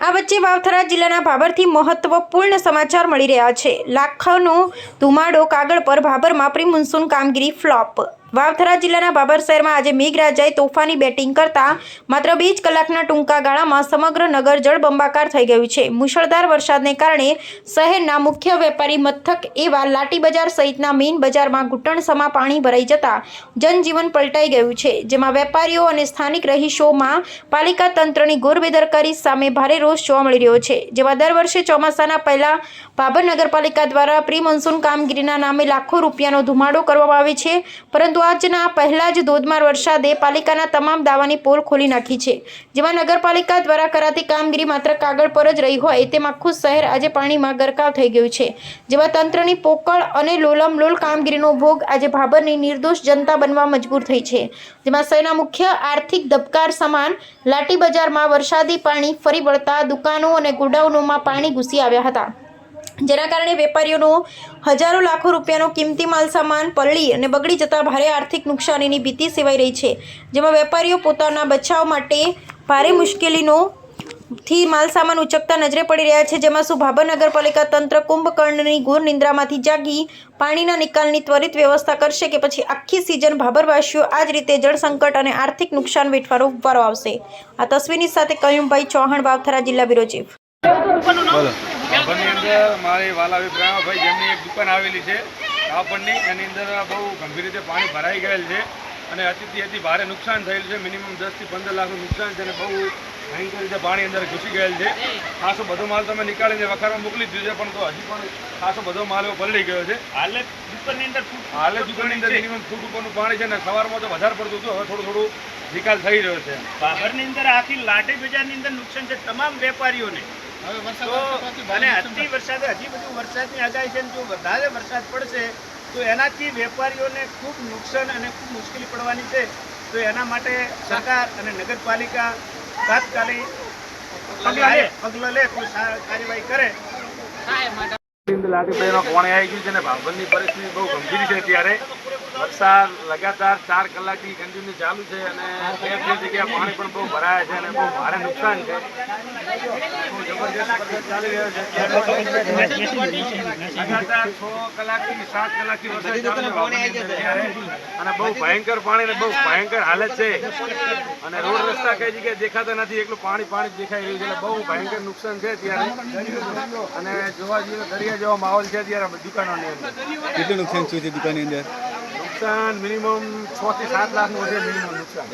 આ વચ્ચે વાવથરા જિલ્લાના ભાભરથી મહત્વપૂર્ણ સમાચાર મળી રહ્યા છે। લાખોનો ધુમાડો કાગળ પર, ભાભરમાં પ્રી મોન્સૂન કામગીરી ફ્લોપ। વાવથરા જિલ્લાના ભાભર શહેરમાં આજે મેઘરાજાએ તોફાની બેટિંગ કરતા માત્ર 2 જ કલાકના ટૂંકા ગાળામાં સમગ્ર નગર જળબંબાકાર થઈ ગયું છે। મુશળધાર વરસાદને કારણે શહેરના મુખ્ય વેપારી મથક એવા લાટી બજાર સહિતના મેઇન બજારમાં ઘૂંટણસમા પાણી ભરાઈ જતા જનજીવન પલટાઈ ગયું છે, જેમાં વેપારીઓ અને સ્થાનિક રહીશોમાં પાલિકા તંત્રની ઘોર બેદરકારી સામે ભારે રોષ જોવા મળી રહ્યો છે। જેમાં દર વર્ષે ચોમાસાના પહેલા ભાભર નગરપાલિકા દ્વારા પ્રી મોન્સૂન કામગીરીના નામે લાખો રૂપિયાનો ધુમાડો કરવામાં આવે છે, પરંતુ આજના પહેલા જ ધોધમાર વરસાદે પાલિકાના તમામ દાવાની પોલ ખોલી નાખી છે, જેમાં નગરપાલિકા દ્વારા કરાતી કામગીરી માત્ર કાગળ પર જ રહી હોય તેમ આખું શહેર આજે પાણીમાં ગરકાવ થઈ ગયું છે। જેમાં તંત્રની પોકળ અને લોલમલોલ કામગીરીનો ભોગ આજે ભાભરની નિર્દોષ જનતા બનવા મજબૂર થઈ છે। જેમાં શહેરના મુખ્ય આર્થિક ધબકાર સમાન લાટી બજારમાં વરસાદી પાણી ફરી વળતા દુકાનો અને ગોડાઉનોમાં પાણી ઘૂસી આવ્યા હતા, જેના કારણે વેપારીઓનો હજારો લાખો રૂપિયાનો કિંમતી માલસામાન પલળી અને બગડી જતા ભારે આર્થિક નુકસાનીની ભીતિ સેવાઈ રહી છે। જેમાં વેપારીઓ પોતાના બચાવ માટે ભારે મુશ્કેલીથી માલસામાન ઉચકતા નજરે પડી રહ્યા છે। જેમાં શું ભાભર નગરપાલિકા તંત્ર કુંભકર્ણની ઘોર નિંદ્રામાંથી જાગી પાણીના નિકાલની ત્વરિત વ્યવસ્થા કરશે કે પછી આખી સિઝન ભાભરવાસીઓ આ જ રીતે જળ સંકટ અને આર્થિક નુકસાન વેઠવાનો વારો આવશે? આ તસવીરની સાથે કયુમભાઈ ચૌહાણ, વાવથરા જિલ્લા બ્યુરો ચીફ। ભાભરની અંદર મારી વાલા વિપ્રાભાઈ જેમની એક દુકાન આવેલી છે કાપડની, એની અંદર બહુ ગંભીર રીતે પાણી ભરાઈ ગયેલ છે અને અતિ ભારે નુકસાન થયેલું છે। મિનિમમ 10 થી 15 લાખનું નુકસાન છે અને બહુ ભયંકર રીતે પાણી અંદર ઘૂસી ગયેલ છે। ખાસો બધો માલ તમે નીકાળીને વખારમાં મોકલી દીધો છે, પણ તો હજી પણ ખાસો બધો માલ પલળી ગયો છે। હાલે દુકાનની અંદર મિનિમમ ફૂટ ઉપરનું પાણી છે ને સવારમાં તો વધારે પડતું હતું, હવે થોડું નિકાલ થઈ રહ્યો છે। ભાભરની અંદર આખી લાટી બજારની અંદર નુકસાન છે તમામ વેપારીઓને। અને અતિ વરસાદ, હજી બધું વરસાદની આગાહી છે, જો વધારે વરસાદ પડશે તો એનાથી વેપારીઓને ખૂબ નુકસાન અને ખૂબ મુશ્કેલી પડવાની છે। તો એના માટે સરકાર અને નગરપાલિકા તાત્કાલિક પગલાં લે, કોઈ કાર્યવાહી કરે। લાઠી બજારમાં પાણી આવી ગયું છે અને ભાભરની પરિસ્થિતિ બહુ ગંભીર છે। ત્યારે વરસાદ લગાતાર 4 કલાકથી કન્ટિન્યુ ચાલુ છે અને 2 જગ્યાએ પાણી પણ બહુ ભરાયા છે અને બહુ ભારે નુકસાન છે। જબરજસ્ત ચાલી રહ્યો છે। લગાતાર 6 કલાકથી 7 કલાકથી વરસાદ ચાલુ છે ત્યારે અને બહુ ભયંકર પાણી અને બહુ ભયંકર હાલત છે અને રોડ રસ્તા કઈ જગ્યાએ દેખાતા નથી, એકલું પાણી દેખાઈ રહ્યું છે એટલે બહુ ભયંકર નુકસાન છે ત્યારે। અને જોવા જઈએ દરિયા જેવો માહોલ છે ત્યારે દુકાનોની અંદર। કેટલું નુકસાન થયું છે દુકાનની અંદર? નુકસાન મિનિમમ 6 થી 7 લાખનું વધે મિનિમમ નુકસાન।